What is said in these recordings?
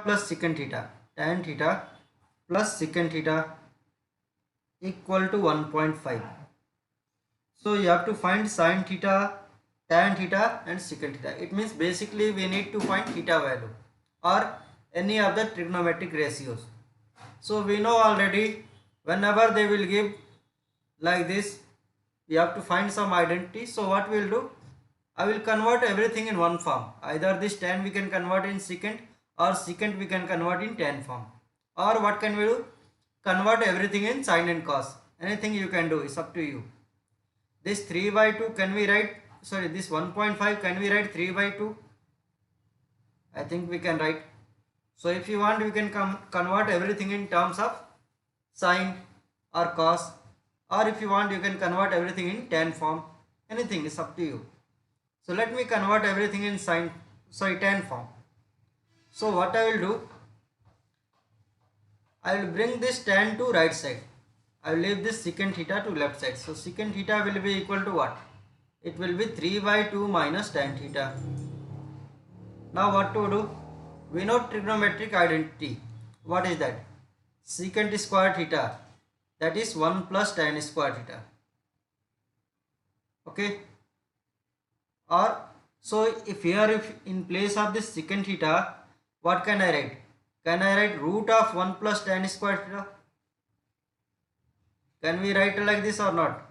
plus secant theta, tan theta plus secant theta equal to 1.5. So you have to find sin theta, tan theta and secant theta. It means basically we need to find theta value or any of the trigonometric ratios. So we know already whenever they will give like this, we have to find some identity. So what we will do, I will convert everything in one form. Either this tan we can convert in secant or secant we can convert in tan form. Or what can we do? Convert everything in sin and cos. Anything you can do, it's up to you. This 3 by 2 can we write, sorry, this 1.5 can we write 3 by 2? I think we can write. So if you want, you can convert everything in terms of sin or cos, or if you want, you can convert everything in tan form. Anything is up to you. So let me convert everything in tan form. So what I will do, I will bring this tan to right side. I will leave this secant theta to left side. So secant theta will be equal to what? It will be 3 by 2 minus tan theta. Now what to do? We know trigonometric identity. What is that? Secant square theta, that is 1 plus tan square theta. Okay. Or so if in place of this secant theta, what can I write? Can I write root of 1 plus tan square theta? Can we write like this or not?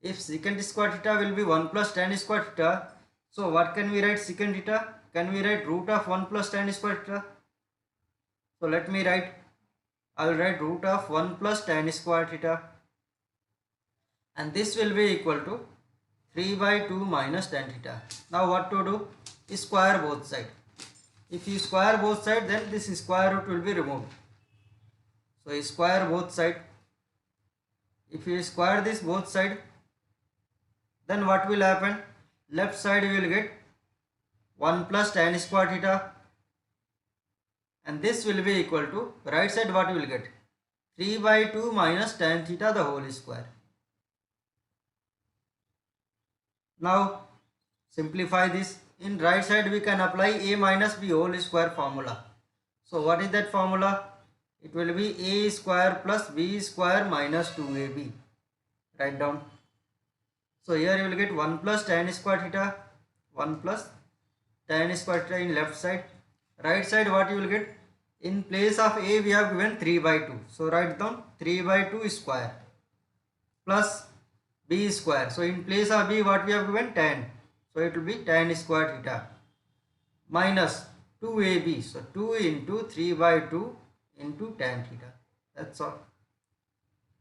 If secant square theta will be 1 plus tan square theta, so what can we write secant theta? Can we write root of 1 plus tan square theta? So let me write, I will write root of 1 plus tan square theta, and this will be equal to 3 by 2 minus tan theta. Now what to do? Square both sides. If you square both sides, then this square root will be removed. So square both sides. If you square this both sides, then what will happen? Left side you will get 1 plus tan square theta, and this will be equal to right side what you will get? 3 by 2 minus tan theta the whole square. Now simplify this. In right side we can apply a minus b whole square formula. So what is that formula? It will be a square plus b square minus 2ab. Write down. So here you will get 1 plus tan square theta, 1 plus tan square theta in left side. Right side what you will get? In place of a we have given 3 by 2. So write down 3 by 2 square plus b square. So in place of b what we have given? Tan. So it will be tan square theta minus 2ab. So 2 into 3 by 2 into tan theta. That's all.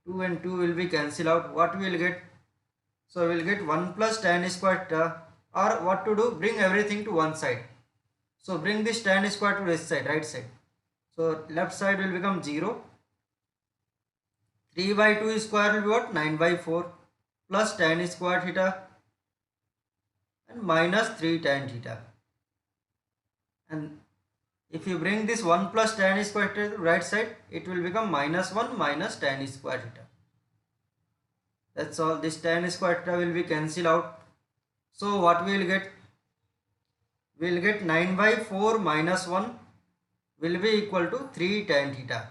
2 and 2 will be cancelled out. What we will get? So we will get 1 plus tan square theta, or what to do? Bring everything to one side. So bring this tan square to this side, right side. So left side will become 0. 3 by 2 square will be what? 9 by 4 plus tan square theta and minus 3 tan theta. And if you bring this 1 plus tan square theta to right side, it will become minus 1 minus tan square theta. That's all. This tan square theta will be cancelled out. So what we will get? We will get 9 by 4 minus 1 will be equal to 3 tan theta.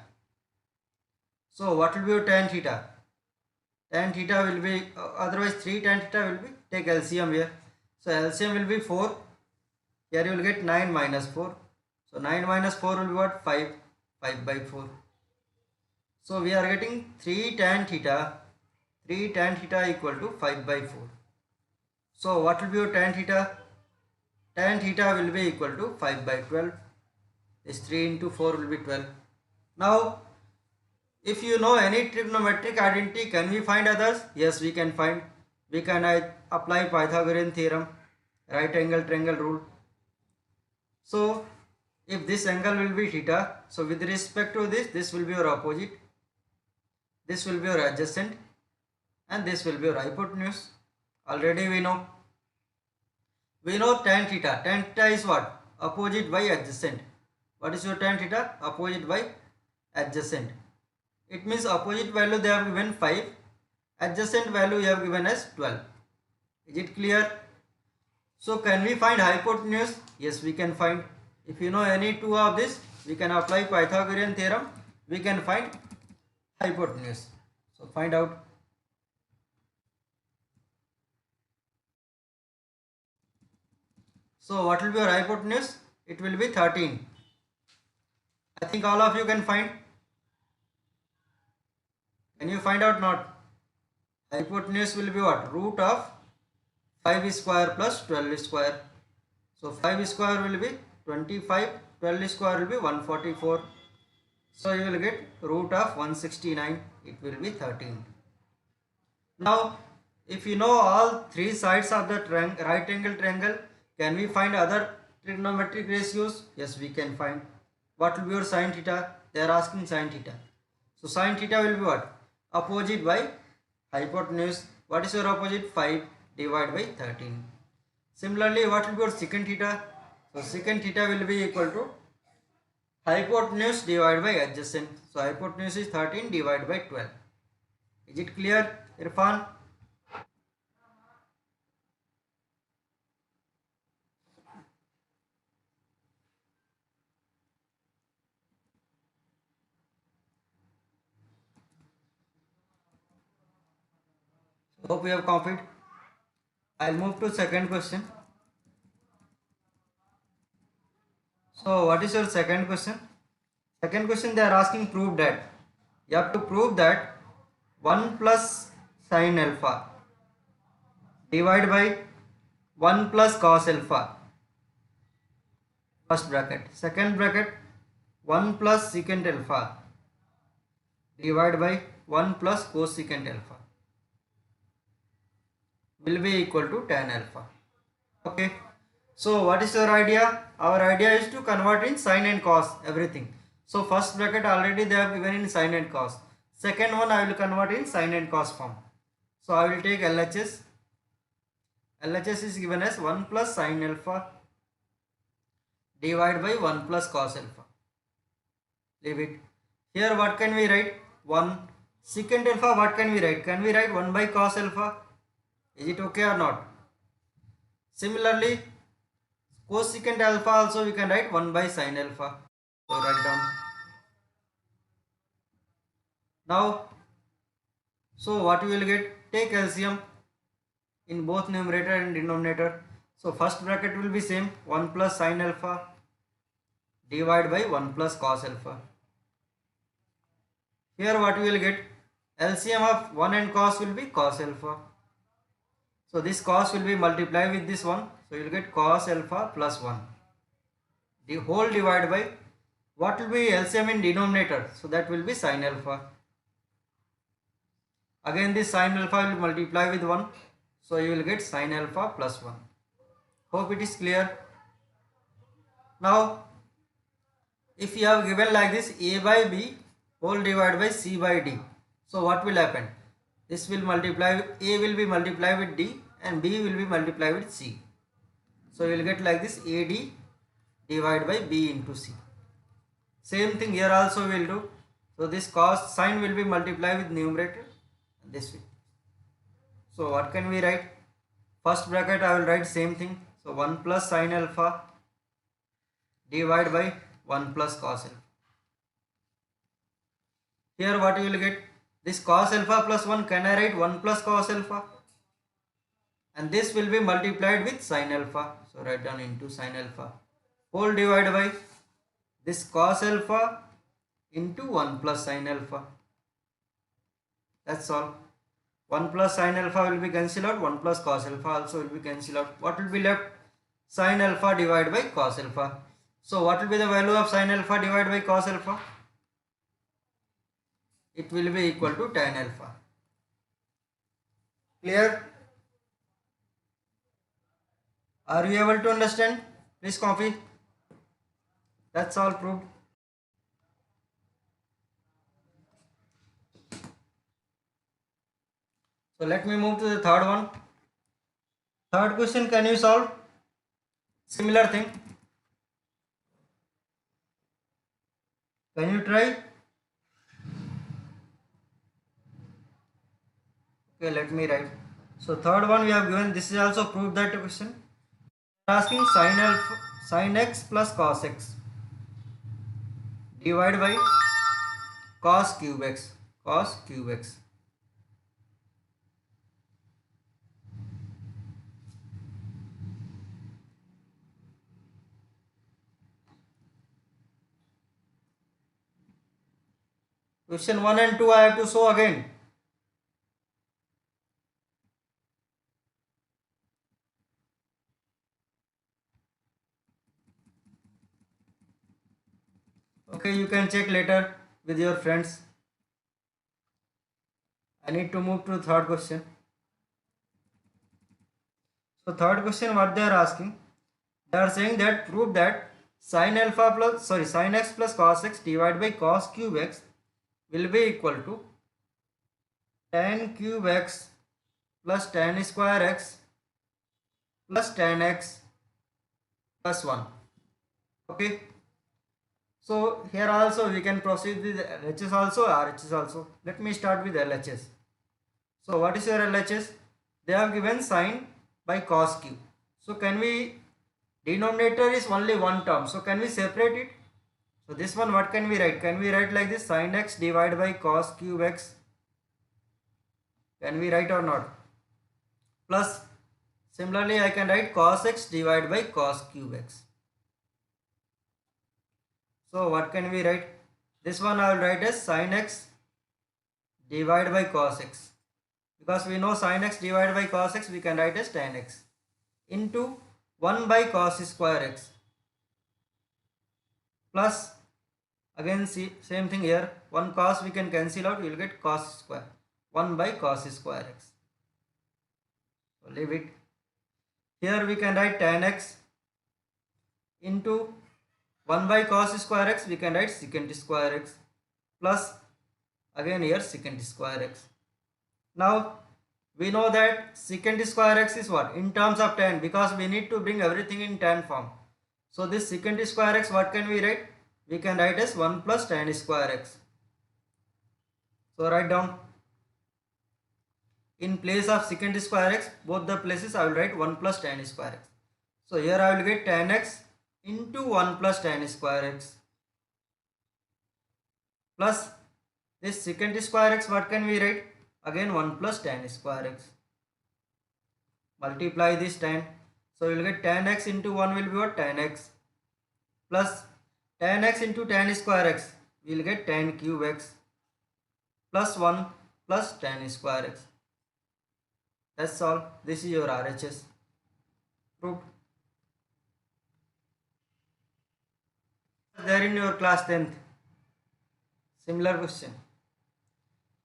So what will be your tan theta? Tan theta will be, otherwise 3 tan theta will be, take LCM here. So LCM will be 4. Here you will get 9 minus 4. So 9 minus 4 will be what? 5. 5 by 4. So we are getting 3 tan theta. 3 tan theta equal to 5 by 4. So what will be your tan theta? Tan theta will be equal to 5 by 12. This 3 into 4 will be 12. Now, if you know any trigonometric identity, can we find others? Yes, we can find. We can apply Pythagorean theorem, right angle triangle rule. So, if this angle will be theta, so with respect to this, this will be your opposite, this will be your adjacent, and this will be your hypotenuse. Already we know. We know tan theta. Tan theta is what? Opposite by adjacent. What is your tan theta? Opposite by adjacent. It means opposite value they have given 5. Adjacent value you have given as 12. Is it clear? So can we find hypotenuse? Yes, we can find. If you know any two of this, we can apply Pythagorean theorem. We can find hypotenuse. So find out. So what will be your hypotenuse? It will be 13. I think all of you can find. Can you find out not? Hypotenuse will be what? Root of 5 square plus 12 square. So 5 square will be 25, 12 square will be 144. So you will get root of 169, it will be 13. Now if you know all three sides of the right angle triangle, can we find other trigonometric ratios? Yes, we can find. What will be your sin theta? They are asking sin theta. So sin theta will be what? Opposite by hypotenuse. What is your opposite? 5 divided by 13. Similarly, what will be your secant theta? So secant theta will be equal to hypotenuse divided by adjacent. So hypotenuse is 13 divided by 12. Is it clear, Irfan? Hope you have copied. I'll move to second question. So what is your second question? Second question, they are asking prove that. You have to prove that 1 plus sin alpha divided by 1 plus cos alpha. First bracket. Second bracket, 1 plus secant alpha divided by 1 plus cosecant alpha will be equal to tan alpha. Okay. So what is your idea? Our idea is to convert in sin and cos everything. So first bracket already they have given in sin and cos. Second one I will convert in sin and cos form. So I will take LHS. LHS is given as 1 plus sin alpha divided by 1 plus cos alpha. Leave it. Here what can we write? 1 secant alpha, what can we write? Can we write 1 by cos alpha? Is it okay or not? Similarly, cosecant alpha also we can write 1 by sin alpha. So write down. Now, so what you will get? Take LCM in both numerator and denominator. So first bracket will be same, 1 plus sin alpha divided by 1 plus cos alpha. Here what you will get? LCM of 1 and cos will be cos alpha. So this cos will be multiplied with this one. So you will get cos alpha plus 1. The whole divided by what will be LCM in denominator? So that will be sin alpha. Again this sin alpha will multiply with 1. So you will get sin alpha plus 1. Hope it is clear. Now if you have given like this a by b whole divided by c by d. So what will happen? This will multiply, a will be multiplied with d and b will be multiplied with c. So you will get like this ad divided by b into c. Same thing here also we will do. So this cos sin will be multiplied with numerator this way. So what can we write? First bracket I will write same thing. So 1 plus sin alpha divided by 1 plus cos alpha. Here what you will get? This cos alpha plus 1, can I write 1 plus cos alpha? And this will be multiplied with sin alpha. So write down into sin alpha. Whole divided by this cos alpha into 1 plus sin alpha. That's all. 1 plus sin alpha will be cancelled out. 1 plus cos alpha also will be cancelled out. What will be left? Sin alpha divided by cos alpha. So what will be the value of sin alpha divided by cos alpha? It will be equal to tan alpha. Clear? Are you able to understand? Please copy. That's all proved. So let me move to the third one. Third question, can you solve? Similar thing. Can you try? Okay, let me write. So third one we have given, this is also proved that question. Asking sin x plus cos x divided by cos cube x. Cos cube x. Question 1 and 2 I have to show again. Okay, you can check later with your friends. I need to move to third question. So third question, what they are asking? They are saying that prove that sin x plus cos x divided by cos cube x will be equal to tan cube x plus tan square x plus tan x plus 1. Okay. So here also we can proceed with LHS also, RHS also. Let me start with LHS. So what is your LHS? They have given sin by cos cube. So can we, denominator is only one term. So can we separate it? So this one, what can we write? Can we write like this, sin x divided by cos cube x? Can we write or not? Plus, similarly I can write cos x divided by cos cube x. So what can we write? This one I will write as sin x divided by cos x. Because we know sin x divided by cos x, we can write as tan x into 1 by cos square x. Plus, again see same thing here, 1 cos we can cancel out, we will get cos square. 1 by cos square x. So leave it. Here we can write tan x into 1 by cos square x, we can write secant square x plus again here secant square x. Now we know that secant square x is what? In terms of tan, because we need to bring everything in tan form. So this secant square x, what can we write? We can write as 1 plus tan square x. So write down. In place of secant square x, both the places I will write 1 plus tan square x. So here I will get tan x into 1 plus tan square x plus this secant square x, what can we write? Again 1 plus tan square x. Multiply this tan. So we will get tan x into 1 will be what? Tan x plus tan x into tan square x, we will get tan cube x plus 1 plus tan square x. That's all. This is your RHS. Proved. There in your class 10th. Similar question.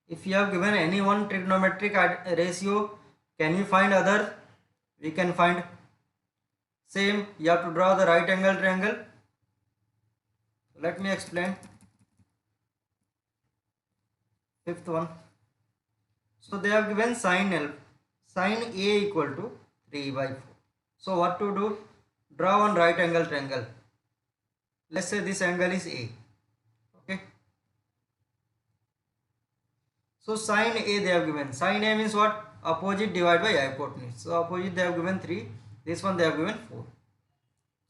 If you have given any one trigonometric ratio, can you find other? We can find. Same, you have to draw the right angle triangle. Let me explain. Fifth one. So they have given sin A equal to 3 by 4. So what to do? Draw one right angle triangle. Let's say this angle is A. Okay. So sin A they have given. Sin A means what? Opposite divided by hypotenuse. So opposite they have given 3. This one they have given 4.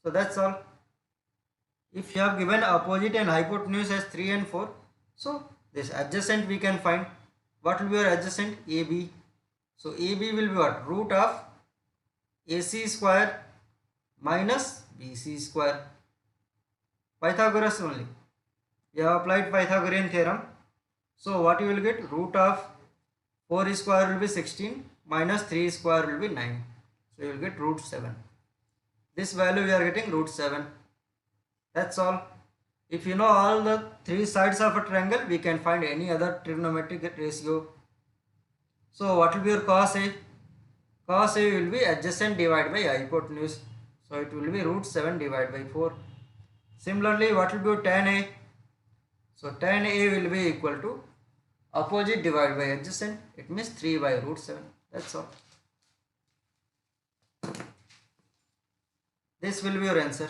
So that's all. If you have given opposite and hypotenuse as 3 and 4, so this adjacent we can find. What will be your adjacent? AB. So AB will be what? Root of AC square minus BC square. Pythagoras only. You have applied Pythagorean theorem. So what you will get? Root of 4 square will be 16 minus 3 square will be 9. So you will get root 7. This value we are getting root 7. That's all. If you know all the 3 sides of a triangle, we can find any other trigonometric ratio. So what will be your cos A? Cos A will be adjacent divided by hypotenuse. So it will be root 7 divided by 4. Similarly, what will be your tan A? So tan A will be equal to opposite divided by adjacent. It means 3 by root 7. That's all. This will be your answer.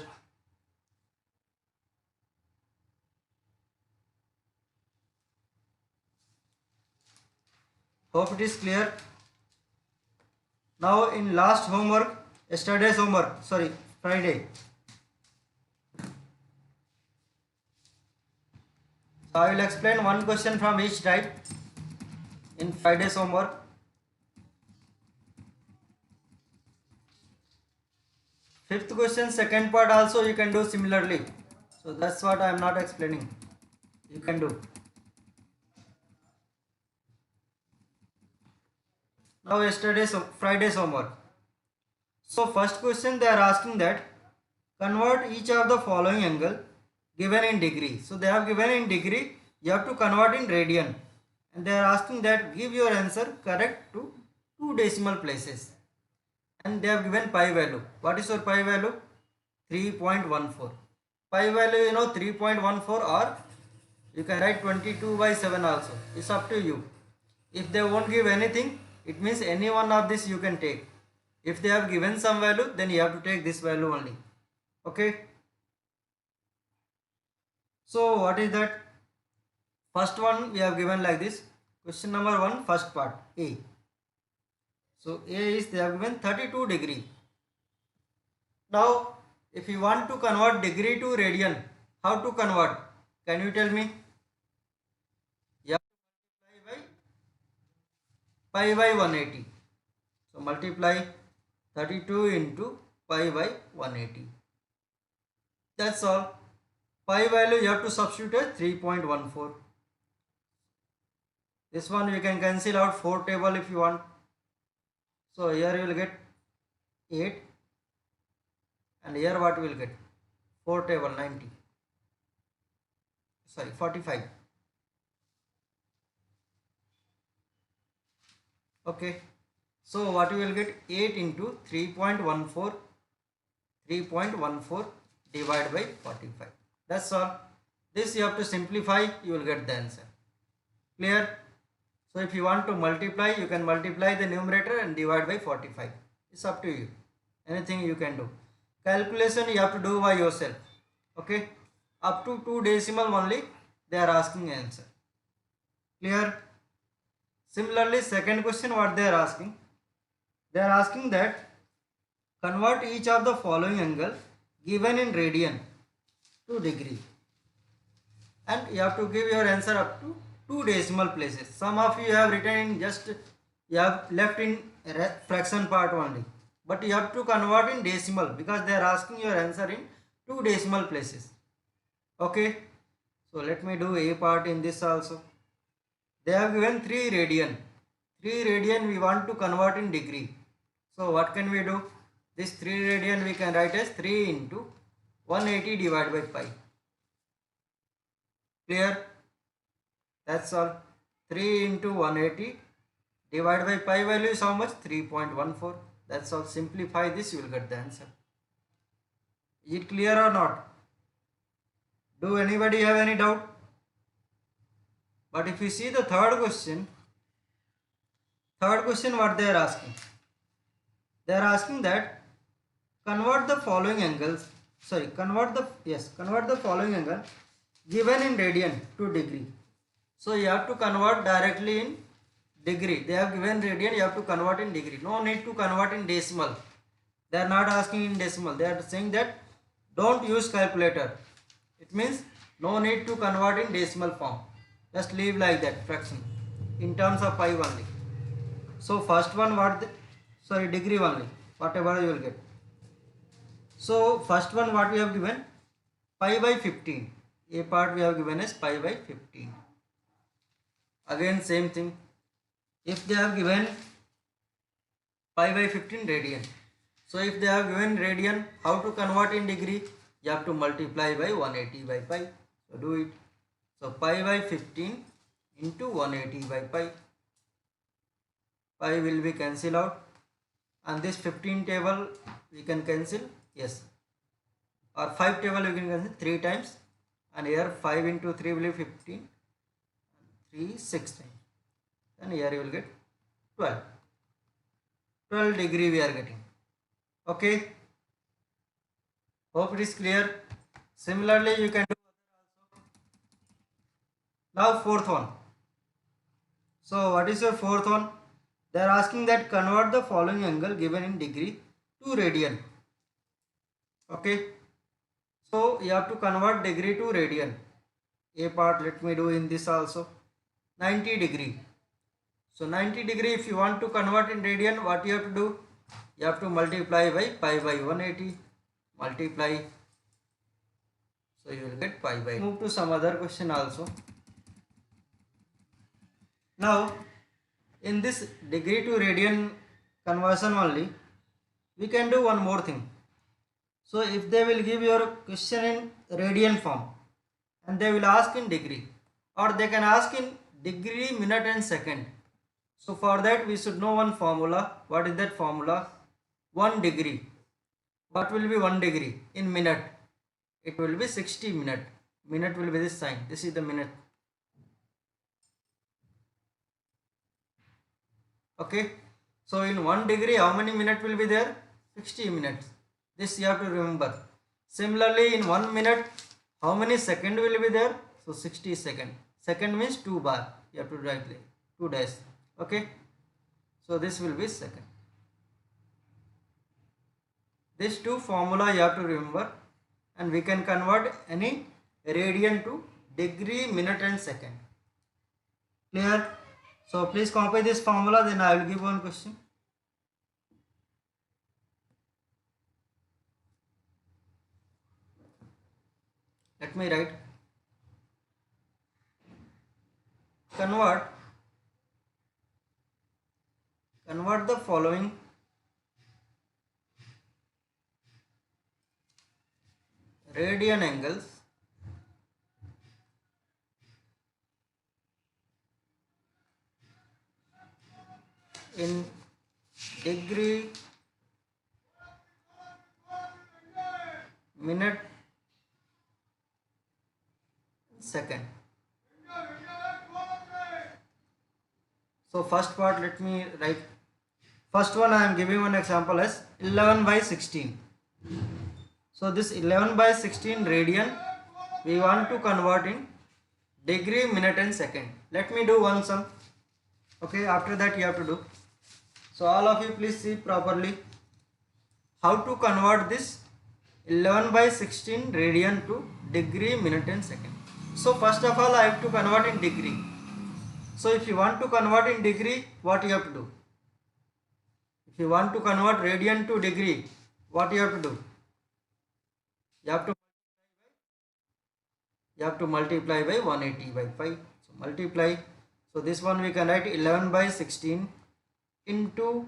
Hope it is clear. Now in last homework, yesterday's homework, Friday, So I will explain one question from each type in Friday's homework. Fifth question, second part also you can do similarly. So that's what I am not explaining. You can do. Now yesterday's Friday's homework. So first question they are asking that convert each of the following angle given in degree. So they have given in degree, you have to convert in radian. And they are asking that give your answer correct to 2 decimal places. And they have given pi value. What is your pi value? 3.14. Pi value, you know, 3.14, or you can write 22/7 also. It's up to you. If they won't give anything, it means any one of this you can take. If they have given some value, then you have to take this value only. Okay. So what is that? First one we have given like this. Question number 1, first part, A. So A is they have given 32 degree. Now if you want to convert degree to radian, how to convert? Can you tell me? You have to multiply by pi by 180. So multiply 32 into pi by 180. That's all. Pi value you have to substitute as 3.14. This one you can cancel out 4 table if you want. So here you will get 8, and here what you will get? 4 table 90. Sorry, 45. Okay. So what you will get? 8 into 3.14. 3.14 divided by 45. That's all. This you have to simplify, you will get the answer. Clear? So if you want to multiply, you can multiply the numerator and divide by 45. It's up to you. Anything you can do. Calculation you have to do by yourself. Okay. Up to 2 decimal only they are asking answer. Clear? Similarly, second question what they are asking? They are asking that convert each of the following angle given in radian to degree. And you have to give your answer up to 2 decimal places. Some of you have written in just, you have left in fraction part only. But you have to convert in decimal because they are asking your answer in 2 decimal places. Okay. So let me do A part in this also. They have given 3 radian. 3 radian we want to convert in degree. So what can we do? This 3 radian we can write as 3 into 180 divided by pi. Clear? That's all. 3 into 180 divided by pi value is how much? 3.14. That's all. Simplify this, you will get the answer. Is it clear or not? Do anybody have any doubt? But if you see the third question what they are asking? They are asking that convert the following angles, convert the following angle given in radian to degree. So you have to convert directly in degree. They have given radian, you have to convert in degree. No need to convert in decimal. They are not asking in decimal. They are saying that don't use calculator. It means no need to convert in decimal form. Just leave like that, fraction, in terms of pi only. So first one degree only, whatever you will get. So first one what we have given? Pi by 15. A part we have given as pi by 15. Again same thing. If they have given pi by 15 radian. So if they have given radian, how to convert in degree? You have to multiply by 180 by pi. So do it. So pi by 15 into 180 by pi. Pi will be cancelled out. And this 15 table we can cancel. Yes. Or 5 table we can cancel 3 times. And here 5 into 3 will be 15. 3 6 times. And here you will get 12. 12 degree we are getting. Okay. Hope it is clear. Similarly you can do other also. Now fourth one. So what is your fourth one? They are asking that convert the following angle given in degree to radian. Okay. So you have to convert degree to radian. A part let me do in this also. 90 degree. So 90 degree, if you want to convert in radian, what you have to do? You have to multiply by pi by 180. Multiply. So you will get pi by. Move to some other question also. Now in this degree to radian conversion only, we can do one more thing. So if they will give your question in radian form and they will ask in degree, or they can ask in degree, minute and second. So for that we should know one formula. What is that formula? 1 degree. What will be 1 degree in minute? It will be 60 minute. Minute will be this sign. This is the minute. Okay. So in 1 degree, how many minutes will be there? 60 minutes. This you have to remember. Similarly, in 1 minute, how many second will be there? So 60 second. Second means 2 bar. You have to write 2 dash. Okay. So this will be second. These two formula you have to remember, and we can convert any radian to degree, minute and second. Clear? So please copy this formula, then I will give one question. Let me write. Convert the following radian angles in degree, minute, second. So first part, let me write. First one I am giving one example as 11 by 16. So this 11 by 16 radian we want to convert in degree, minute and second. Let me do one sum. Okay, after that you have to do. So all of you please see properly how to convert this 11 by 16 radian to degree, minute and second. So first of all I have to convert in degree. So if you want to convert in degree, what you have to do? If you want to convert radian to degree, what you have to do? You have to multiply by 180 by 5. So multiply. So this one we can write 11 by 16 into,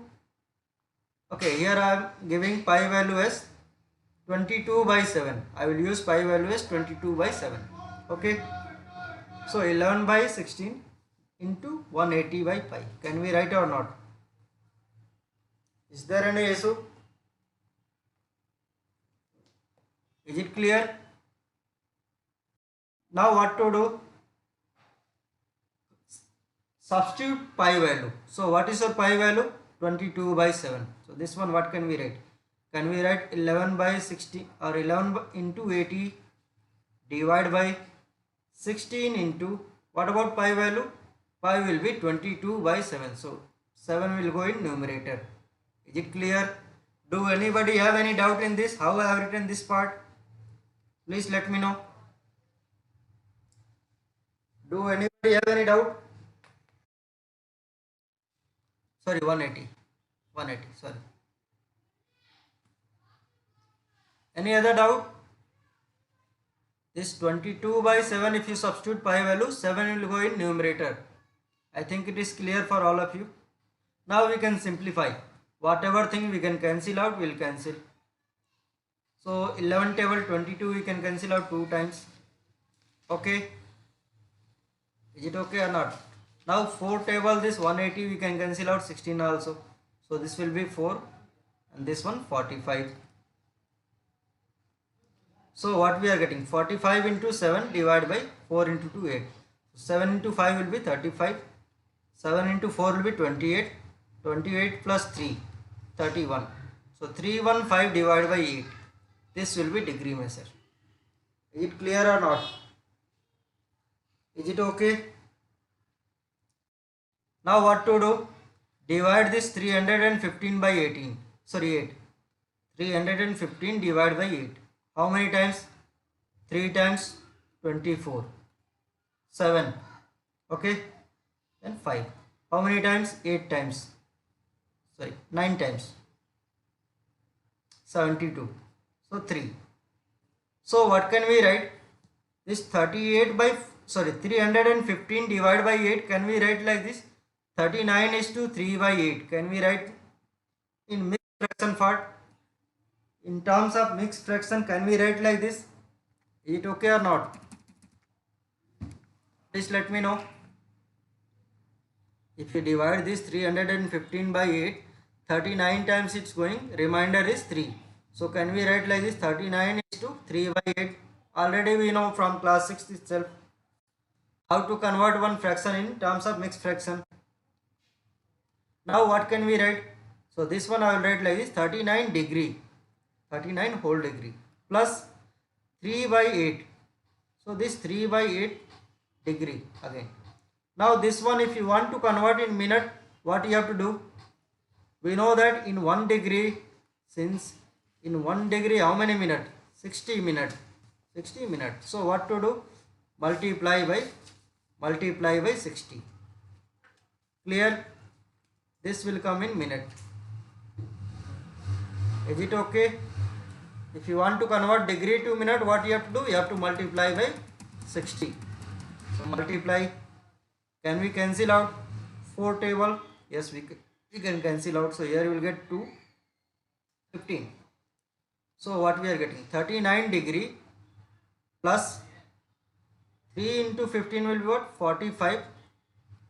okay, here I am giving pi value as 22 by 7. I will use pi value as 22 by 7. Okay. So 11 by 16 into 180 by pi. Can we write or not? Is there any issue? Is it clear? Now what to do? Substitute pi value. So what is your pi value? 22 by 7. So this one what can we write? Can we write 11 by 60 or 11 into 80 divided by 16 into, what about pi value? Pi will be 22 by 7. So 7 will go in numerator. Is it clear? Do anybody have any doubt in this? How I have written this part? Please let me know. Do anybody have any doubt? Sorry, 180. 180, sorry. Any other doubt? This 22 by 7, if you substitute pi value, 7 will go in numerator. I think it is clear for all of you. Now we can simplify. Whatever thing we can cancel out, we will cancel. So 11 table 22 we can cancel out 2 times. Okay. Is it okay or not? Now 4 table this 180 we can cancel out 16 also. So this will be 4 and this one 45. So what we are getting? 45 into 7 divided by 4 into 2, 8. So 7 into 5 will be 35. 7 into 4 will be 28. 28 plus 3, 31. So 315 divided by 8. This will be degree measure. Is it clear or not? Is it okay? Now what to do? Divide this 315 by 18. Sorry, 8. 315 divided by 8. How many times? 3 times 24. 7. Okay, then 5. How many times? 8 times. Sorry, 9 times. 72. So 3. So what can we write? This 315 divided by 8, can we write like this? 39 is to 3 by 8. Can we write in mixed fraction part? In terms of mixed fraction, can we write like this? Is it okay or not? Please let me know. If you divide this 315 by 8, 39 times it's going, remainder is 3. So can we write like this? 39 is to 3 by 8. Already we know from class 6 itself how to convert one fraction in terms of mixed fraction. Now what can we write? So this one I will write like this: 39 degree, 39 whole degree plus 3 by 8. So this 3 by 8 degree again. Now this one, if you want to convert in minute, what you have to do? We know that in 1 degree, since in 1 degree how many minutes? 60 minutes. 60 minutes. So what to do? Multiply by 60. Clear? This will come in minute. Is it okay? If you want to convert degree to minute, what you have to do? You have to multiply by 60. So multiply. Can we cancel out 4 table? Yes, we can cancel out. So here you will get 2, 15. So what we are getting? 39 degree plus 3 into 15 will be what? 45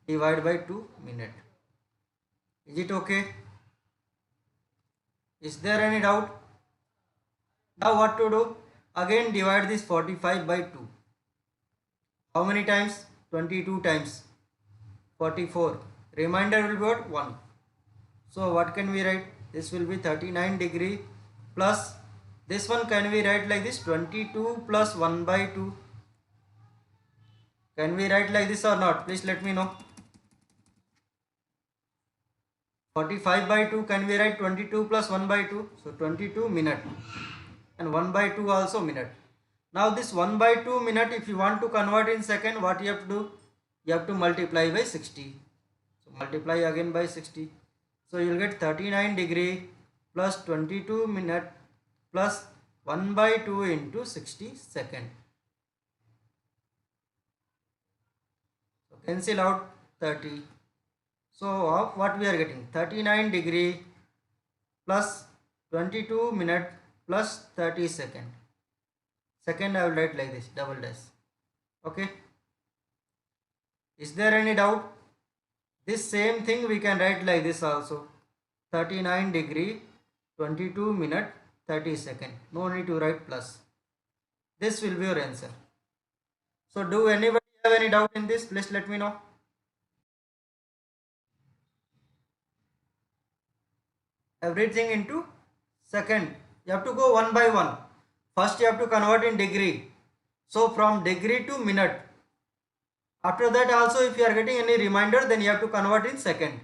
divided by 2 minute. Is it okay? Is there any doubt? Now what to do? Again divide this 45 by 2. How many times? 22 times. 44. Remainder will be what? 1. So what can we write? This will be 39 degree plus this one, can we write like this? 22 plus 1 by 2. Can we write like this or not? Please let me know. 45 by 2, can we write 22 plus 1 by 2? So 22 minute. And 1 by 2 also minute. Now this 1 by 2 minute, if you want to convert in second, what you have to do? You have to multiply by 60. So multiply again by 60. So you will get 39 degree plus 22 minute plus 1 by 2 into 60 second. So cancel out 30. So what we are getting? 39 degree plus 22 minute plus 30 second. Second I will write like this, double dash. Okay. Is there any doubt? This same thing we can write like this also. 39 degree, 22 minute, 30 second. No need to write plus. This will be your answer. So do anybody have any doubt in this? Please let me know. Everything into second. You have to go one by one. First you have to convert in degree. So from degree to minute. After that also, if you are getting any reminder, then you have to convert in second.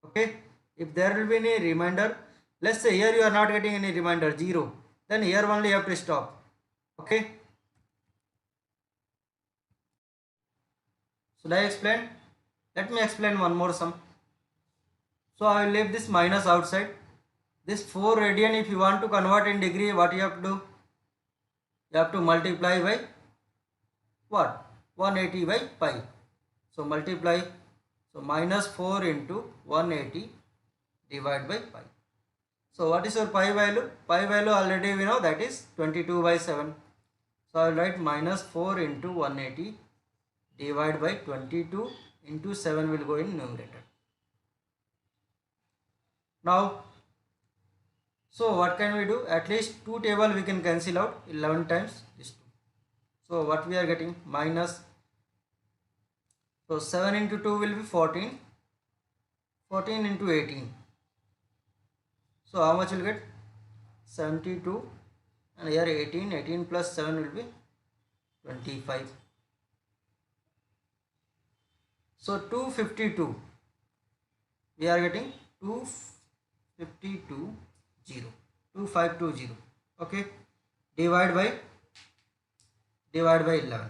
Okay. If there will be any reminder, let's say here you are not getting any reminder, 0. Then here only you have to stop. Okay. Should I explain? Let me explain one more sum. So I will leave this minus outside. This 4 radian, if you want to convert in degree, what you have to do? You have to multiply by what? 180 by pi. So multiply. So minus 4 into 180 divided by pi. So what is your pi value? Pi value already we know, that is 22 by 7. So I will write minus 4 into 180 divided by 22 into 7 will go in numerator. Now, so what can we do? At least 2 table we can cancel out, 11 times this 2. So what we are getting? Minus, so 7 into 2 will be 14. 14 into 18. So how much will get? 72. And here 18. 18 plus 7 will be 25. So 252. We are getting 252. 2520. Okay. Divide by 11.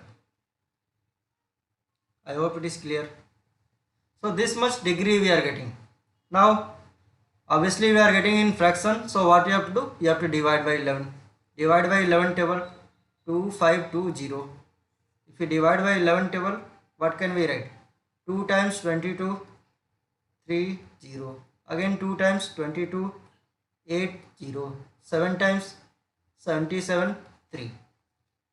I hope it is clear. So this much degree we are getting. Now obviously we are getting in fraction, so what you have to do? You have to divide by 11. Divide by 11 table, 2520. If you divide by 11 table, what can we write? 2 times 22, 3, 0. Again 2 times 22, 8, 0. 7 times 77, 3.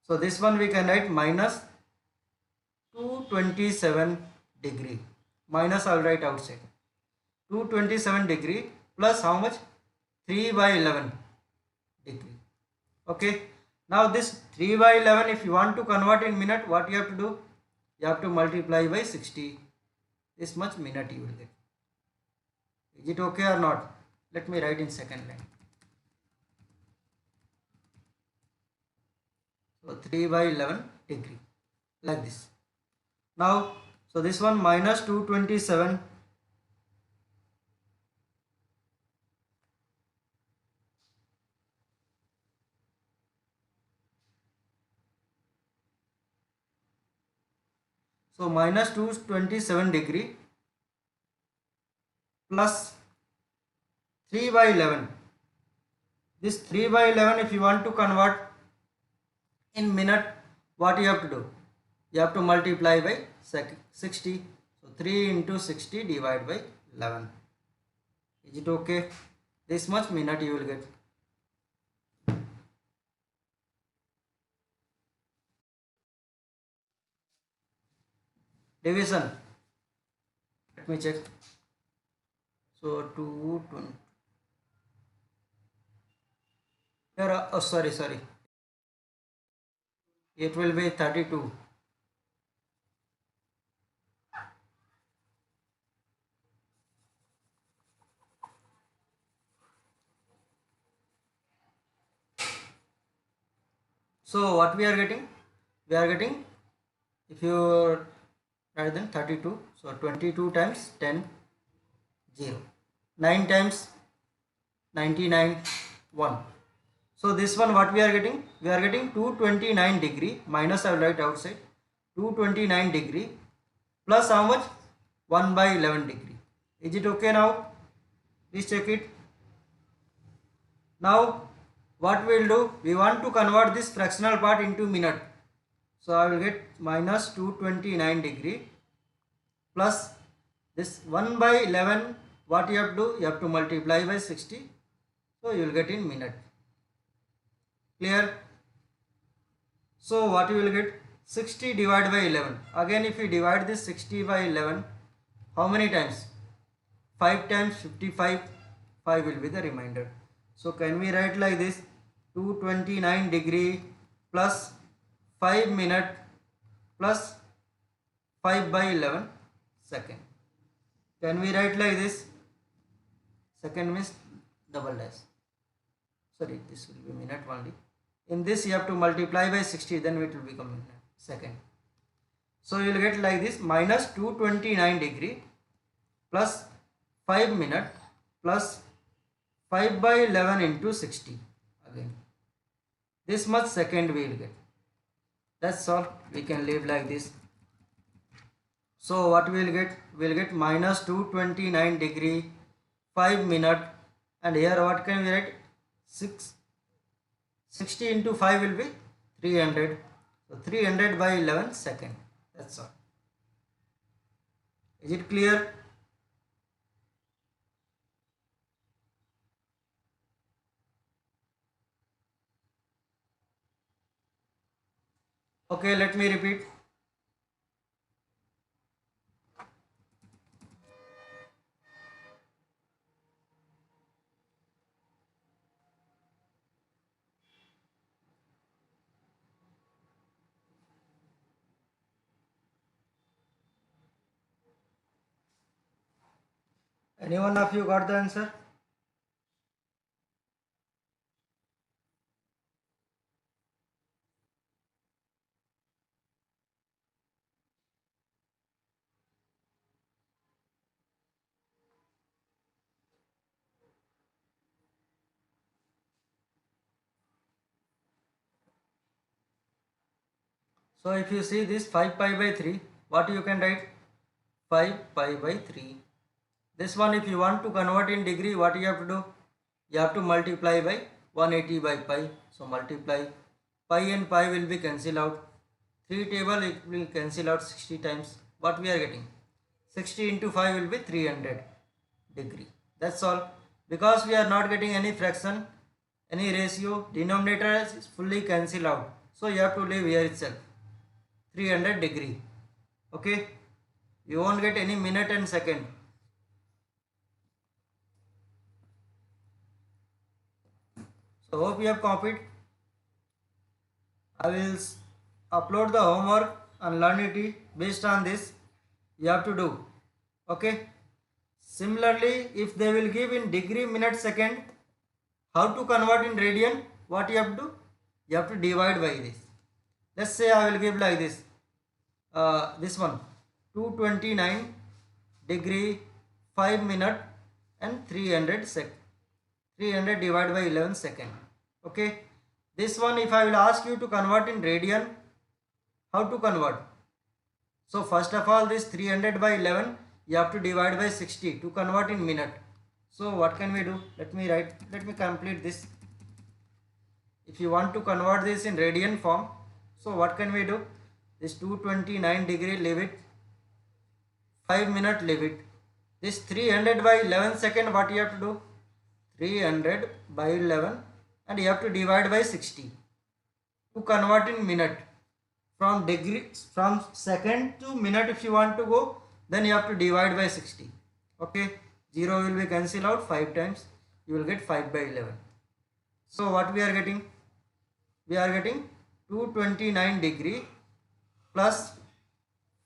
So this one we can write minus 227 degree. Minus I will write outside. 227 degree plus how much? 3 by 11 degree. Okay. Now this 3 by 11, if you want to convert in minute, what you have to do? You have to multiply by 60. This much minute you will get. Is it okay or not? Let me write in second line. So 3 by 11 degree, like this. Now, so this one minus 227. So minus 227 degree plus 3 by 11. This 3 by 11, if you want to convert in minute, what you have to do? You have to multiply by 60. So 3 into 60 divided by 11. Is it okay? This much minute you will get. Division. Let me check. So 220. Here, oh sorry. It will be 32. So what we are getting? We are getting, if you write then 32, so 22 times 10, 0. 9 times 99, 1. So this one what we are getting? We are getting 229 degree minus I will write outside. 229 degree plus how much? 1 by 11 degree. Is it okay now? Please check it. Now what we will do? We want to convert this fractional part into minute. So I will get minus 229 degree plus this 1 by 11. What you have to do? You have to multiply by 60. So you will get in minute. Clear? So what you will get? 60 divided by 11. Again if you divide this 60 by 11, how many times? 5 times 55. 5 will be the remainder. So can we write like this? 229 degree plus 5 minute plus 5 by 11 second. Can we write like this? Second means double dash. Sorry, this will be minute only. In this you have to multiply by 60, then it will become minute second. So you will get like this, minus 229 degree plus 5 minute plus 5 by 11 into 60 again. This much second we will get. That's all. We can leave like this. So what we will get? We will get minus 229 degree, 5 minute, and here what can we write? 60 into 5 will be 300. So 300 by 11 second. That's all. Is it clear? Okay, let me repeat. Anyone of you got the answer? So if you see this 5 pi by 3, what you can write? 5 pi by 3. This one, if you want to convert in degree, what you have to do? You have to multiply by 180 by pi. So multiply, pi and pi will be cancelled out. 3 table it will cancel out 60 times. What we are getting? 60 into 5 will be 300 degree. That's all. Because we are not getting any fraction, any ratio, denominator is fully cancelled out. So you have to leave here itself 300 degree. Okay. You won't get any minute and second. So hope you have copied. I will upload the homework and Learnity based on this. You have to do. Okay. Similarly, if they will give in degree, minute, second, how to convert in radian? What you have to do? You have to divide by this. Let's say I will give like this. This one, 229 degree, 5 minute and 300 second. 300 divided by 11 second. Okay. This one, if I will ask you to convert in radian, how to convert? So first of all, this 300 by 11, you have to divide by 60 to convert in minute. So what can we do? Let me complete this. If you want to convert this in radian form, so what can we do? This 229 degree, leave it. 5 minute, leave it. This 300 by 11 second, what you have to do? 300 by 11 and you have to divide by 60 to convert in minute. From degree, from second to minute, if you want to go, then you have to divide by 60. Okay. 0 will be cancelled out 5 times. You will get 5 by 11. So what we are getting? We are getting 229 degree plus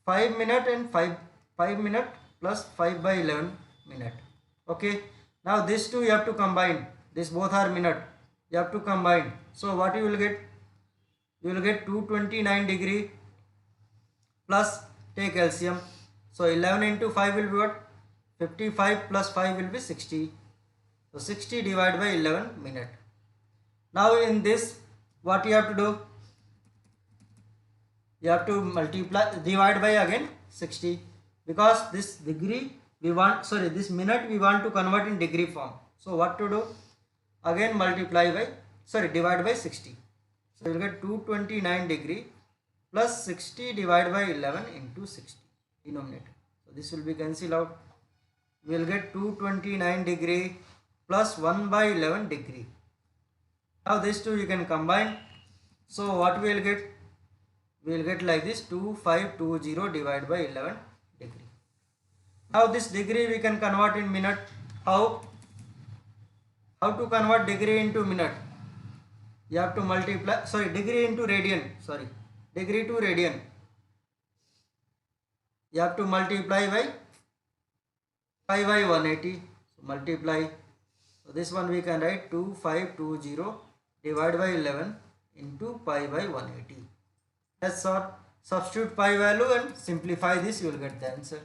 5 minute and 5 minute plus 5 by 11 minute. Okay. Now these two you have to combine. These both are minute. You have to combine. So what you will get? You will get 229 degree plus, take LCM. So 11 into 5 will be what? 55 plus 5 will be 60. So 60 divided by 11 minute. Now in this, what you have to do? You have to multiply, divide by again 60, because this degree we want, sorry, this minute we want to convert in degree form. So what to do? Again multiply by, sorry, divide by 60. So you will get 229 degree plus 60 divided by 11 into 60 denominator. So this will be cancelled out. We will get 229 degree plus 1 by 11 degree. Now these two you can combine. So what we will get? We will get like this, 2520 divided by 11 degree. Now this degree we can convert in minute. How? How to convert degree into minute? You have to multiply, sorry, degree into radian, sorry, degree to radian. You have to multiply by pi by 180. So multiply. So this one we can write 2520 divided by 11 into pi by 180. That's all. Substitute pi value and simplify this, you will get the answer.